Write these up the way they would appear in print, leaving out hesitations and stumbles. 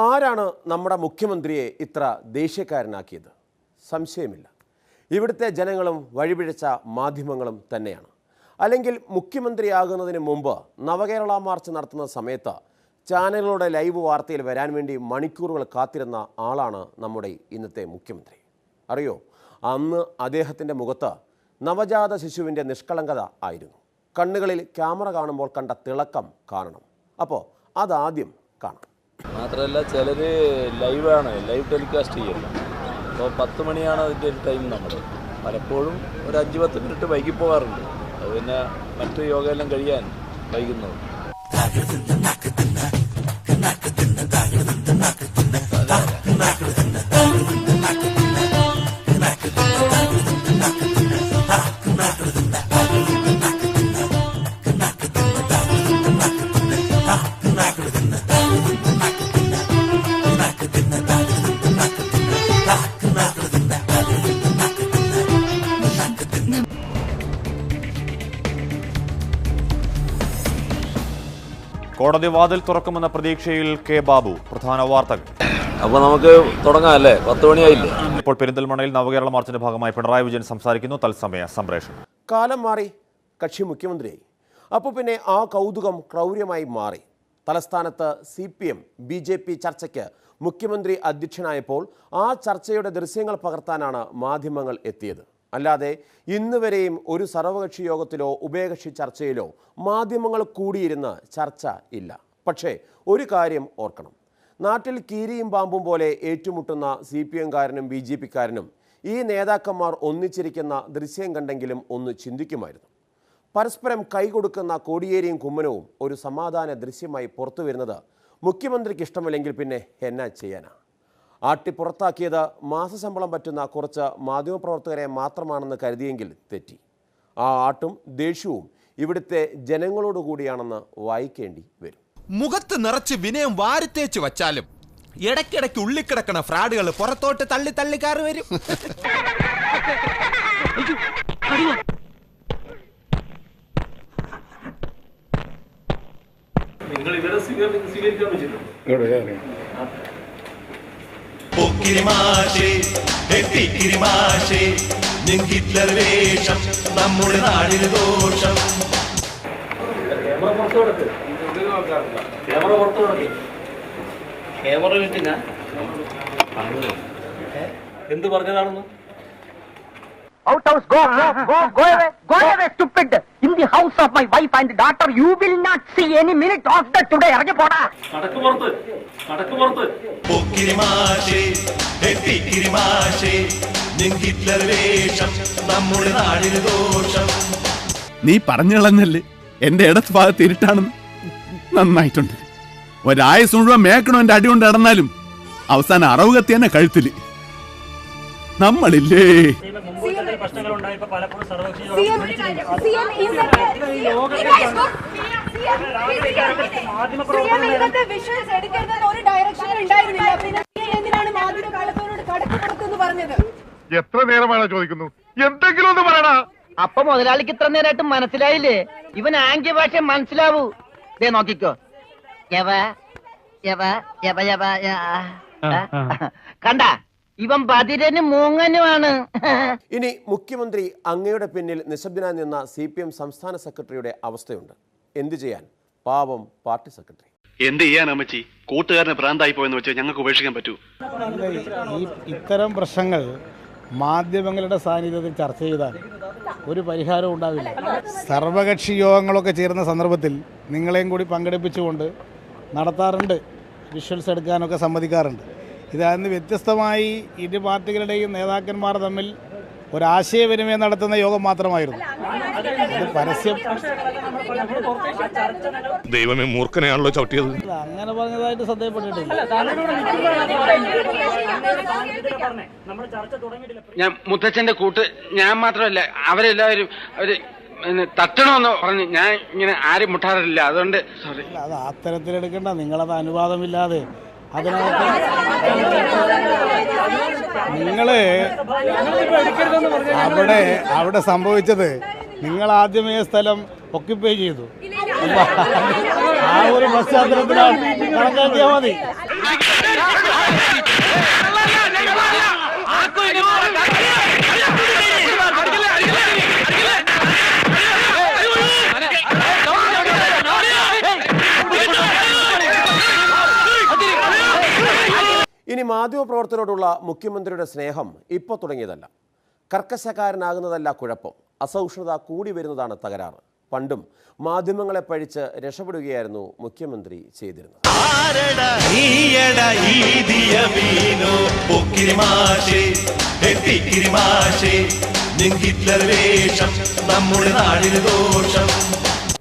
ആരാണ് നമ്മുടെ മുഖ്യമന്ത്രിയെ ഇത്ര ദേഷ്യക്കാരനാക്കിയത്? സംശയമില്ല, ഇവിടുത്തെ ജനങ്ങളും വഴിപിഴച്ച മാധ്യമങ്ങളും തന്നെയാണ്. അല്ലെങ്കിൽ മുഖ്യമന്ത്രിയാകുന്നതിന് മുമ്പ് നവകേരള മാർച്ച് നടത്തുന്ന സമയത്ത് ചാനലുകളുടെ ലൈവ് വാർത്തയിൽ വരാൻ വേണ്ടി മണിക്കൂറുകൾ കാത്തിരുന്ന ആളാണ് നമ്മുടെ ഇന്നത്തെ മുഖ്യമന്ത്രി. അറിയോ, അന്ന് അദ്ദേഹത്തിൻ്റെ മുഖത്ത് നവജാത ശിശുവിൻ്റെ നിഷ്കളങ്കത ആയിരുന്നു. കണ്ണുകളിൽ ക്യാമറ കാണുമ്പോൾ കണ്ട തിളക്കം കാണണം. അപ്പോൾ അതാദ്യം കാണാം. മാത്രമല്ല ചിലർ ലൈവ് ടെലികാസ്റ്റ് ചെയ്യല്ല. അപ്പോൾ 10 മണിയാണ് അതിൻ്റെ ഒരു ടൈം. നമ്മൾ പലപ്പോഴും ഒരു 5-10 മിനിറ്റ് വൈകി പോകാറുണ്ട്. അത് പിന്നെ മറ്റു യോഗയെല്ലാം കഴിയാൻ വൈകുന്നത്. കോടതി വാതിൽ തുറക്കുമെന്ന പ്രതീക്ഷയിൽ കെ ബാബു. പ്രധാന വാർത്തകൾ. അപ്പോൾ നമുക്ക് തുടങ്ങാം അല്ലേ? 10 മണിയായില്ലേ? ഇപ്പോൾ പെരിന്തൽമണ്ണയിൽ നവകേരള മാർച്ചിന്റെ ഭാഗമായി പിണറായി വിജയൻ സംസാരിക്കുന്നു. തത്സമയ സംപ്രേഷണം. കാലം മാറി, കക്ഷി മുഖ്യമന്ത്രിയായി. അപ്പോൾ പിന്നെ ആ കൗതുകം ക്രൗര്യമായി മാറി. തലസ്ഥാനത്ത് CPM BJP ചർച്ചയ്ക്ക് മുഖ്യമന്ത്രി അധ്യക്ഷനായപ്പോൾ ആ ചർച്ചയുടെ ദൃശ്യങ്ങൾ പകർത്താനാണ് മാധ്യമങ്ങൾ എത്തിയത്. അല്ലാതെ ഇന്നുവരെയും ഒരു സർവകക്ഷി യോഗത്തിലോ ഉഭയകക്ഷി ചർച്ചയിലോ മാധ്യമങ്ങൾ കൂടിയിരുന്ന് ചർച്ച ഇല്ല. പക്ഷേ ഒരു കാര്യം ഓർക്കണം, നാട്ടിൽ കീരിയും പാമ്പും പോലെ ഏറ്റുമുട്ടുന്ന CPM-കാരനും BJP-കാരനും ഈ നേതാക്കന്മാർ ഒന്നിച്ചിരിക്കുന്ന ദൃശ്യം കണ്ടെങ്കിലും ഒന്ന് ചിന്തിക്കുമായിരുന്നു. പരസ്പരം കൈകൊടുക്കുന്ന കോടിയേരിയും കുമ്മനവും ഒരു സമാധാന ദൃശ്യമായി പുറത്തു വരുന്നത് മുഖ്യമന്ത്രിക്ക് ഇഷ്ടമില്ലെങ്കിൽ പിന്നെ എന്നാ ചെയ്യാനാ? ആട്ടിപ്പുറത്താക്കിയത് മാസശമ്പളം പറ്റുന്ന കുറച്ച് മാധ്യമപ്രവർത്തകരെ മാത്രമാണെന്ന് കരുതിയെങ്കിൽ തെറ്റി. ആ ആട്ടും ദേഷ്യവും ഇവിടുത്തെ ജനങ്ങളോട് കൂടിയാണെന്ന് വായിക്കേണ്ടി വരും. മുഖത്ത് നിറച്ച് വിനയം വാരിത്തേച്ച് വച്ചാലും ഇടയ്ക്കിടയ്ക്ക് ഉള്ളിക്കിടക്കണ ഫ്രാഡുകൾ പുറത്തോട്ട് തള്ളി തള്ളിക്കാറ് വരും. നിങ്ങൾ ഇവരെ സ്വീകരിക്കാൻ പറ്റില്ല. നമ്മുടെ നാടിന് ദോഷം. എന്ത് പറഞ്ഞതാണെന്ന്? Out house, go away, stupid! In the house of my wife and daughter, you will not see any minute of that today. ഇറങ്ങി പോടാ. നമ്മുടെ നാടിന് ദോഷം. നീ പറഞ്ഞളഞ്ഞല്ലേ എന്റെ ഇടത്ത് ഭാഗത്ത് ഇരുട്ടാണെന്ന്? നന്നായിട്ടുണ്ട്. ഒരായസ് മുഴുവൻ മേക്കണോ എന്റെ അടി കൊണ്ട് നടന്നാലും അവസാനം അറവ് കത്തി തന്നെ കഴുത്തില്. നമ്മളില്ലേ എത്ര നേരമാണോ ചോദിക്കുന്നു? എന്തെങ്കിലും ഒന്ന് പറയടാ. അപ്പൊ മുതലാളിക്ക് ഇത്ര നേരമായിട്ട് മനസ്സിലായില്ലേ? ഇവൻ ആംഗ്യ ഭാഷ മനസ്സിലാവൂ. ദേ നോക്കിക്കോ. കണ്ട, ഇവൻ ബദിരനും മൂങ്ങനുമാണ്. ഇനി മുഖ്യമന്ത്രി അങ്ങയുടെ പിന്നിൽ നിശബ്ദനായി നിന്ന CPM സംസ്ഥാന സെക്രട്ടറിയുടെ അവസ്ഥയുണ്ട്. എന്തു ചെയ്യാൻ? പാവം പാർട്ടി സെക്രട്ടറി. എന്ത് ചെയ്യാൻ അമ്മച്ചി? കൂട്ടുകാരനെ ഭ്രാന്തായി പോയെന്ന് വെച്ചാൽ ഞങ്ങൾക്ക് ഉപേക്ഷിക്കാൻ പറ്റൂ. ഇത്തരം പ്രശ്നങ്ങൾ മാധ്യമങ്ങളുടെ സാന്നിധ്യത്തിൽ ചർച്ച ചെയ്താൽ ഒരു പരിഹാരവും ഉണ്ടാവില്ല. സർവകക്ഷി യോഗങ്ങളൊക്കെ ചേരുന്ന സന്ദർഭത്തിൽ നിങ്ങളെയും കൂടി പങ്കെടുപ്പിച്ചുകൊണ്ട് നടത്താറുണ്ട്. വിഷ്വൽസ് എടുക്കാനൊക്കെ സമ്മതിക്കാറുണ്ട്. ഇതായിരുന്നു വ്യത്യസ്തമായി ഇരു പാർട്ടികളുടെയും നേതാക്കന്മാർ തമ്മിൽ ഒരാശയവിനിമയം നടത്തുന്ന യോഗം മാത്രമായിരുന്നു. ഇത് പരസ്യം ദൈവമേ, മൂർഖനെയാണല്ലോ ചവിട്ടിയത്. അങ്ങനെ പറഞ്ഞതായിട്ട് ശ്രദ്ധയപ്പെട്ടിട്ടില്ല. ഞാൻ മുത്തച്ഛന്റെ കൂട്ട് ഞാൻ മാത്രമല്ല, അവരെല്ലാവരും അവര് തട്ടണമെന്ന് പറഞ്ഞ് ഞാൻ ഇങ്ങനെ ആരും മുട്ടാറില്ല. അതുകൊണ്ട് സോറി. അത് അത്തരത്തിലെടുക്കണ്ട. നിങ്ങളത് അനുവാദമില്ലാതെ അതിനകത്ത് അവിടെ സംഭവിച്ചത് നിങ്ങൾ ആദ്യമേ സ്ഥലം ഒക്യുപ്പൈ ചെയ്തു. ആ ഒരു പശ്ചാത്തലത്തിലാണ് കണക്കാക്കിയാൽ മതി. ഇനി മാധ്യമപ്രവർത്തകരോടുള്ള മുഖ്യമന്ത്രിയുടെ സ്നേഹം ഇപ്പോൾ തുടങ്ങിയതല്ല. കർക്കശക്കാരനാകുന്നതല്ല കുഴപ്പം, അസഹിഷ്ണുത കൂടി വരുന്നതാണ് തകരാറ്. പണ്ടും മാധ്യമങ്ങളെ പഴിച്ച് രക്ഷപ്പെടുകയായിരുന്നു മുഖ്യമന്ത്രി ചെയ്തിരുന്നത്.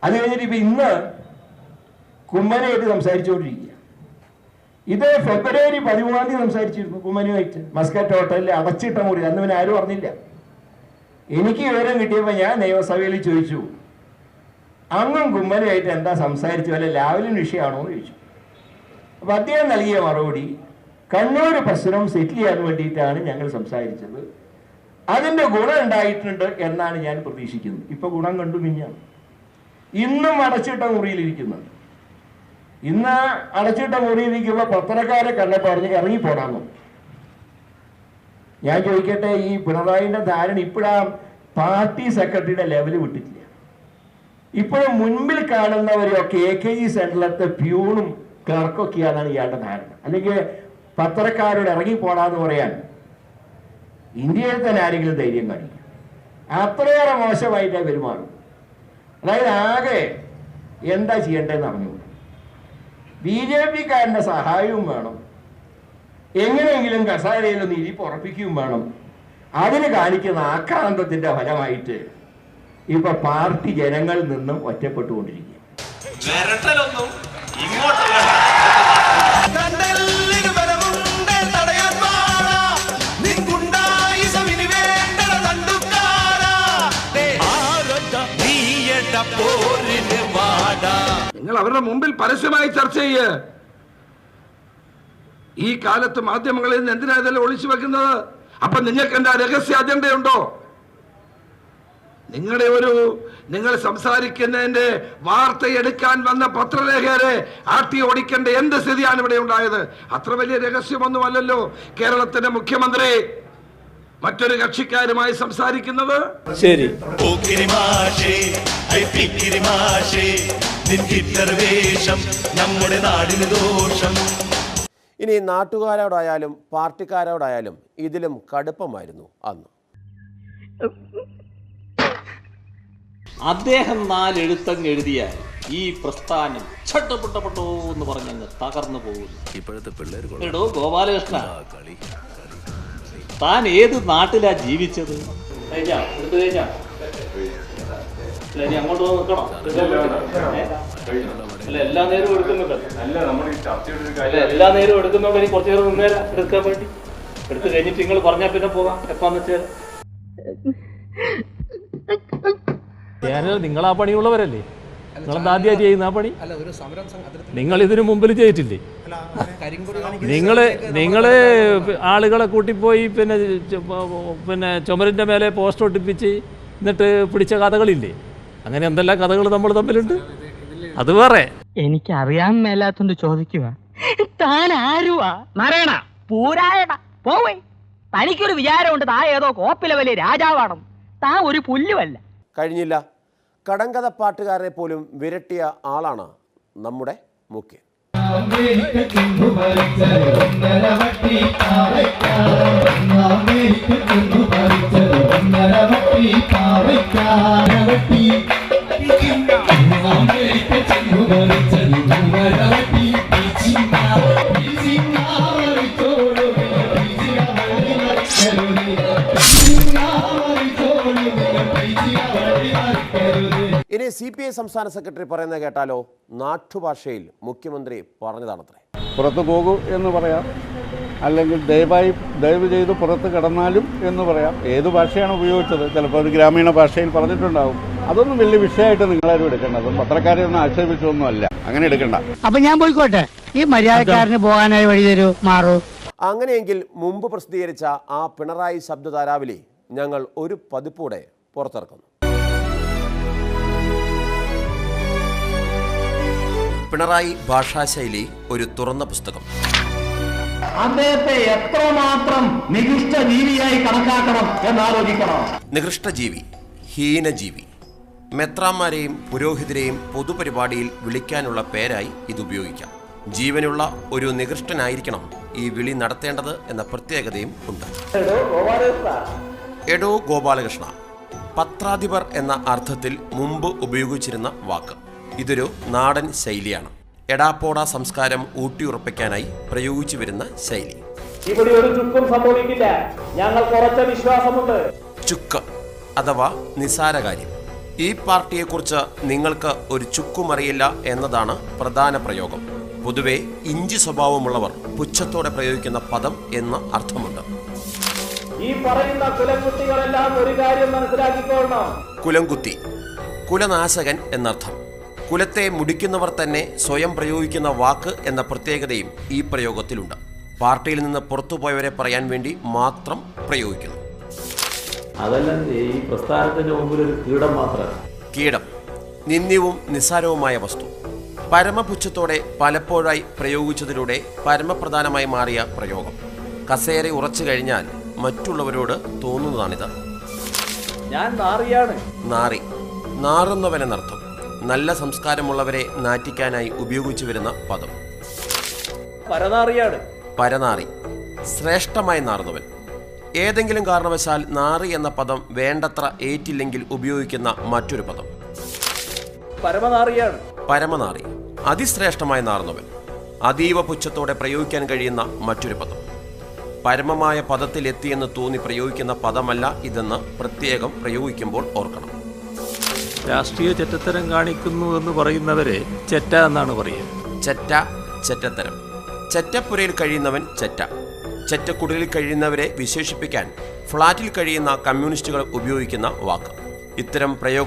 അത് കഴിഞ്ഞിട്ട് ഇപ്പൊ ഇന്ന് കുമ്മനായിട്ട് സംസാരിച്ചുകൊണ്ടിരിക്കുക. ഇത് ഫെബ്രുവരി 13 സംസാരിച്ചിരുന്നു കുമ്മനുമായിട്ട് മസ്കറ്റ് ഹോട്ടലിൽ അടച്ചിട്ട മുറി. അന്ന് പിന്നെ ആരും അറിഞ്ഞില്ല. എനിക്ക് വിവരം കിട്ടിയപ്പോൾ ഞാൻ നിയമസഭയിൽ ചോദിച്ചു, അങ്ങും കുമ്മനുമായിട്ട് എന്താ സംസാരിച്ചു, വല്ല ലാവലിൻ വിഷയമാണോ എന്ന് ചോദിച്ചു. അപ്പം അദ്ദേഹം നൽകിയ മറുപടി, കണ്ണൂർ പ്രശ്നം സെറ്റിൽ ചെയ്യാൻ വേണ്ടിയിട്ടാണ് ഞങ്ങൾ സംസാരിച്ചത്, അതിൻ്റെ ഗുണം ഉണ്ടായിട്ടുണ്ട് എന്നാണ് ഞാൻ പ്രതീക്ഷിക്കുന്നത്. ഇപ്പൊ ഗുണം കണ്ടു മിഞ്ഞാണ്. ഇന്നും അടച്ചിട്ട മുറിയിലിരിക്കുന്നുണ്ട്. ഇന്ന് അടച്ചിട്ട മുറിയിലിരിക്കുമ്പോൾ പത്രക്കാരെ കണ്ണെ പറഞ്ഞ് ഇറങ്ങിപ്പോടാന്നു. ഞാൻ ചോദിക്കട്ടെ, ഈ പിണറായിന്റെ ധാരണ ഇപ്പോഴാ പാർട്ടി സെക്രട്ടറിയുടെ ലെവല് വിട്ടിട്ടില്ല. ഇപ്പോഴും മുൻപിൽ കാണുന്നവരെയൊക്കെ AKG സെന്ററിലത്തെ പ്യൂണും ക്ലർക്കൊക്കെയാണെന്നാണ് ഇയാളുടെ ധാരണ. അല്ലെങ്കിൽ പത്രക്കാരോട് ഇറങ്ങിപ്പോടാന്ന് പറയാൻ ഇന്ത്യയിൽ തന്നെ ആരെങ്കിലും ധൈര്യം കാണിക്കും? അത്രയേറെ മോശമായിട്ടേ പെരുമാറും. അതായത് ആകെ എന്താ ചെയ്യേണ്ടതെന്ന് അറിഞ്ഞുകൂടാ. BJP-കാരൻ്റെ സഹായവും വേണം, എങ്ങനെയെങ്കിലും കസാരയിലൊന്ന് ഇരിപ്പ് ഉറപ്പിക്കുകയും വേണം. അതിന് കാണിക്കുന്ന ആക്രാന്തത്തിന്റെ ഫലമായിട്ട് ഇപ്പൊ പാർട്ടി ജനങ്ങളിൽ നിന്നും ഒറ്റപ്പെട്ടുകൊണ്ടിരിക്കുക. നിങ്ങൾ അവരുടെ മുമ്പിൽ പരസ്യമായി ചർച്ച ചെയ്യ്. ഈ കാലത്ത് മാധ്യമങ്ങളിൽ നിന്ന് എന്തിനാ ഇതെല്ലാം ഒളിച്ചു വെക്കുന്നത്? അപ്പൊ നിങ്ങൾക്ക് എന്താ രഹസ്യ അജണ്ടയുണ്ടോ? നിങ്ങൾ സംസാരിക്കുന്നതിന്റെ വാർത്ത എടുക്കാൻ വന്ന പത്രലേഖകരെ ആട്ടി ഓടിക്കേണ്ട എന്ത് സ്ഥിതിയാണ് ഇവിടെ ഉണ്ടായത്? അത്ര വലിയ രഹസ്യമൊന്നുമല്ലല്ലോ കേരളത്തിന്റെ മുഖ്യമന്ത്രി മറ്റൊരു കക്ഷിക്കാരുമായി സംസാരിക്കുന്നത്. ശരി, നമ്മുടെ നാടിന് ദോഷം. ഇനി നാട്ടുകാരോടായാലും പാർട്ടിക്കാരോടായാലും ഇതിലും കടുപ്പമായിരുന്നു അന്ന്. അദ്ദേഹം 4 എഴുത്തങ്ങ് എഴുതിയാൽ ഈ പ്രസ്ഥാനം ചട്ടപ്പെട്ടപ്പെട്ടോ എന്ന് പറഞ്ഞങ്ങ് തകർന്നു പോകുന്നു. ഇപ്പോഴത്തെ പിള്ളേർ എടോ ഗോപാലകൃഷ്ണ, താൻ ഏത് നാട്ടിലാ ജീവിച്ചത്? അങ്ങോട്ട് നിൽക്കണം. അല്ല, എല്ലാ നേരവും എടുക്കുന്നുണ്ട്. എല്ലാ നേരവും എടുക്കുന്നോണ്ട് ഇനി കുറച്ചു നേരം നിന്നേരം എടുക്കാൻ വേണ്ടി എടുത്തു കഴിഞ്ഞിട്ട് നിങ്ങൾ പറഞ്ഞാൽ പിന്നെ പോകാം. എപ്പാന്ന് വെച്ചാൽ നിങ്ങൾ ആ പണിയുള്ളവരല്ലേ? നിങ്ങളെന്താ ആദ്യമായിട്ട് ചെയ്യുന്ന ആ പണി? നിങ്ങൾ ഇതിനു മുമ്പിൽ ചെയ്തിട്ടില്ലേ? നിങ്ങള് ആളുകളെ കൂട്ടിപ്പോയി പിന്നെ ചുമരിന്റെ മേലെ പോസ്റ്റർ ഒട്ടിപ്പിച്ച് എന്നിട്ട് പിടിച്ച കഥകളില്ലേ? അങ്ങനെ എന്തെല്ലാം കഥകൾ നമ്മൾ തമ്മിലുണ്ട്. അത് വേറെ. എനിക്ക് അറിയാൻ മേലാത്തോണ്ട് ചോദിക്കുക, താൻ ആരുവാ? നാരായണ പൂരായണ പോവേ. തനിക്കൊരു വിചാരമുണ്ട് താൻ ഏതോ കോപ്പിലെ വലിയ രാജാവാണെന്ന്. താൻ ഒരു പുല്ലുമല്ല. കഴിഞ്ഞില്ല. കടങ്കഥ പാട്ടുകാരനെ പോലും വിരട്ടിയ ആളാണ് നമ്മുടെ മുഖ്യൻ. ഇനി CPI സംസ്ഥാന സെക്രട്ടറി പറയുന്നത് കേട്ടാലോ? നാട്ടുഭാഷയിൽ മുഖ്യമന്ത്രി പറഞ്ഞതാണത്രേ. പുറത്തു പോകൂ എന്ന് പറയാം, അല്ലെങ്കിൽ ദയവ് ചെയ്ത് പുറത്ത് കിടന്നാലും എന്ന് പറയാം. ഏത് ഭാഷയാണ് ഉപയോഗിച്ചത്? ചിലപ്പോൾ ഒരു ഗ്രാമീണ ഭാഷയിൽ പറഞ്ഞിട്ടുണ്ടാവും. അതൊന്നും വലിയ വിഷയമായിട്ട് നിങ്ങളാരും എടുക്കേണ്ട. അതൊന്നും പത്രക്കാരെ ഒന്നും ആക്ഷേപിച്ചൊന്നും അല്ല. അങ്ങനെ എടുക്കണ്ട. അപ്പൊ ഞാൻ പോയിക്കോട്ടെ, ഈ മര്യാദക്കാരന് പോകാനായി വഴി തരൂ, മാറൂ. അങ്ങനെയെങ്കിൽ മുമ്പ് പ്രസിദ്ധീകരിച്ച ആ പിണറായി ശബ്ദധാരാവലി ഞങ്ങൾ ഒരു പതിപ്പൂടെ പുറത്തിറക്കുന്നു. പിണറായി ഭാഷാശൈലി ഒരു തുറന്ന പുസ്തകം. അദ്ദേഹത്തെ എത്രമാത്രം നികൃഷ്ട ജീവിയായി കണക്കാക്കണം എന്നാലോചിക്കണം. നികൃഷ്ടജീവി, ഹീനജീവി. മെത്രാന്മാരെയും പുരോഹിതരെയും പൊതുപരിപാടിയിൽ വിളിക്കാനുള്ള പേരായി ഇത് ഉപയോഗിക്കാം. ജീവനുള്ള ഒരു നികൃഷ്ടനായിരിക്കണം ഈ വിളി നടത്തേണ്ടത് എന്ന പ്രത്യേകതയും ഉണ്ട്. എടോ ഗോപാലകൃഷ്ണ, പത്രാധിപർ എന്ന അർത്ഥത്തിൽ മുമ്പ് ഉപയോഗിച്ചിരുന്ന വാക്ക്. ഇതൊരു നാടൻ ശൈലിയാണ്. എടാപ്പോട സംസ്കാരം ഊട്ടിയുറപ്പിക്കാനായി പ്രയോഗിച്ചു വരുന്ന ശൈലി. ഇവിടെ ഒരു ചുക്കും സംഭവിക്കില്ല, ഞങ്ങൾ കുറച്ച വിശ്വാസമുണ്ട്. ചുക്ക് അഥവാ നിസാരകാര്യം. ഈ പാർട്ടിയെക്കുറിച്ച് നിങ്ങൾക്ക് ഒരു ചുക്കുമറിയില്ല എന്നതാണ് പ്രധാന പ്രയോഗം. പൊതുവെ ഇഞ്ചി സ്വഭാവമുള്ളവർ പുച്ഛത്തോടെ പ്രയോഗിക്കുന്ന പദം എന്ന അർത്ഥമുണ്ട്. ഈ പറയുന്ന കുലംകുത്തികളെല്ലാം ഒരു കാര്യം മനസ്സിലാക്കിക്കൊള്ളണം. കുലംകുത്തി, കുലനാശകൻ എന്നർത്ഥം. കുലത്തെ മുടിക്കുന്നവർ തന്നെ സ്വയം പ്രയോഗിക്കുന്ന വാക്ക് എന്ന പ്രത്യേകതയും ഈ പ്രയോഗത്തിലുണ്ട്. പാർട്ടിയിൽ നിന്ന് പുറത്തുപോയവരെ പറയാൻ വേണ്ടി മാത്രം പ്രയോഗിക്കുന്നു. അതെല്ലാം ഈ പ്രസ്ഥാനത്തിന്റെ മുമ്പിൽ ഒരു കീടം മാത്രമാണ്. കീടം, നിന്ദ്യവും നിസ്സാരവുമായ വസ്തു. പരമപുച്ഛത്തോടെ പലപ്പോഴായി പ്രയോഗിച്ചതിലൂടെ പരമപ്രധാനമായി മാറിയ പ്രയോഗം. കസേര ഉറച്ചു കഴിഞ്ഞാൽ മറ്റുള്ളവരോട് തോന്നുന്നതാണിത്. ഞാൻ നാറിയാണ്. നാറി, നാറുന്നവനെന്നർത്ഥം. നല്ല സംസ്കാരമുള്ളവരെ നാറ്റിക്കാനായി ഉപയോഗിച്ചു വരുന്ന പദം. പരനാറിയാണ്. പരനാറി, ശ്രേഷ്ഠമായി നാറുന്നവൻ. ഏതെങ്കിലും കാരണവശാൽ നാറി എന്ന പദം വേണ്ടത്ര ഏറ്റില്ലെങ്കിൽ ഉപയോഗിക്കുന്ന മറ്റൊരു പദം. പരമനാറിയാണ്. പരമനാറി, അതിശ്രേഷ്ഠമായി നാറുന്നവൻ. അതീവ പുച്ഛത്തോടെ പ്രയോഗിക്കാൻ കഴിയുന്ന മറ്റൊരു പദം. പരമമായ പദത്തിലെത്തിയെന്ന് തോന്നി പ്രയോഗിക്കുന്ന പദമല്ല ഇതെന്ന് പ്രത്യേകം പ്രയോഗിക്കുമ്പോൾ ഓർക്കണം. രാഷ്ട്രീയ ചെറ്റത്തരം കാണിക്കുന്നു എന്ന് പറയുന്നവരെ ചെറ്റ എന്നാണ് പറയുക. ചെറ്റ, ചെറ്റത്തരം. ചെറ്റപ്പുരയിൽ കഴിയുന്നവൻ ചെറ്റ. ചെറ്റക്കുടിലിൽ കഴിയുന്നവരെ വിശേഷിപ്പിക്കാൻ ഫ്ളാറ്റിൽ കഴിയുന്ന കമ്മ്യൂണിസ്റ്റുകൾ ഉപയോഗിക്കുന്ന വാക്ക്. ഇത്തരം പ്രയോഗ